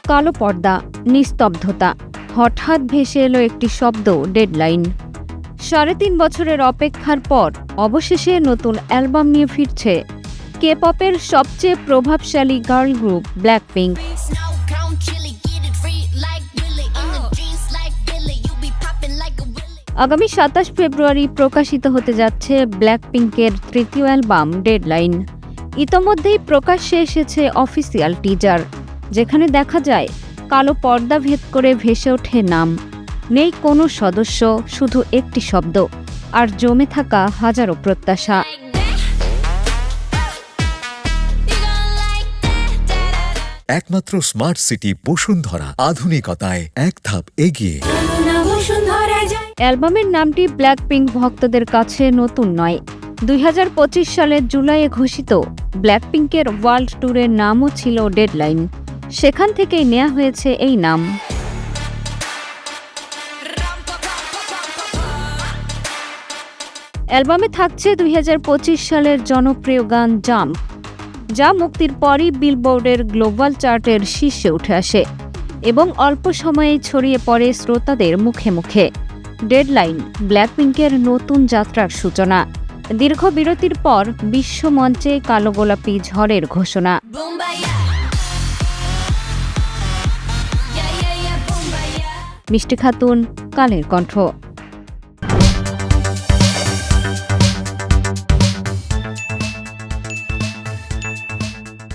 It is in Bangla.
কালো পর্দা, নিস্তব্ধতা। হঠাৎ ভেসে এলো একটি শব্দ, ডেডলাইন। ৩.৫ বছরের অপেক্ষার পর অবশেষে নতুন অ্যালবাম নিয়ে ফিরছে কে-পপের সবচেয়ে প্রভাবশালী গার্ল গ্রুপ ব্ল্যাকপিঙ্ক। আগামী ২৭ ফেব্রুয়ারি প্রকাশিত হতে যাচ্ছে ব্ল্যাকপিঙ্কের তৃতীয় অ্যালবাম ডেডলাইন। ইতোমধ্যেই প্রকাশ্যে এসেছে অফিসিয়াল টিজার, যেখানে দেখা যায় কালো পর্দা ভেদ করে ভেসে ওঠে নাম। নেই কোনো সদস্য, শুধু একটি শব্দ আর জমে থাকা হাজারো প্রত্যাশা। একমাত্র স্মার্ট সিটি বসুন্ধরা, আধুনিকতায় এক ধাপ এগিয়ে। অ্যালবামের নামটি ব্ল্যাকপিঙ্ক ভক্তদের কাছে নতুন নয়। ২০২৫ সালের জুলাইয়ে ঘোষিত ব্ল্যাকপিঙ্কের ওয়ার্ল্ড ট্যুরের নামও ছিল ডেডলাইন। সেখান থেকেই নেওয়া হয়েছে এই নাম। অ্যালবামে থাকছে ২০২৫ সালের জনপ্রিয় গান জাম্প, যা মুক্তির পরই বিলবোর্ডের গ্লোবাল চার্টের শীর্ষে উঠে আসে এবং অল্প সময়েই ছড়িয়ে পড়ে শ্রোতাদের মুখে মুখে। ডেডলাইন ব্ল্যাকপিঙ্কের নতুন যাত্রার সূচনা। দীর্ঘ বিরতির পর বিশ্বমঞ্চে কালো গোলাপি ঝড়ের ঘোষণা। মিষ্টি খাতুন, কালের কণ্ঠ।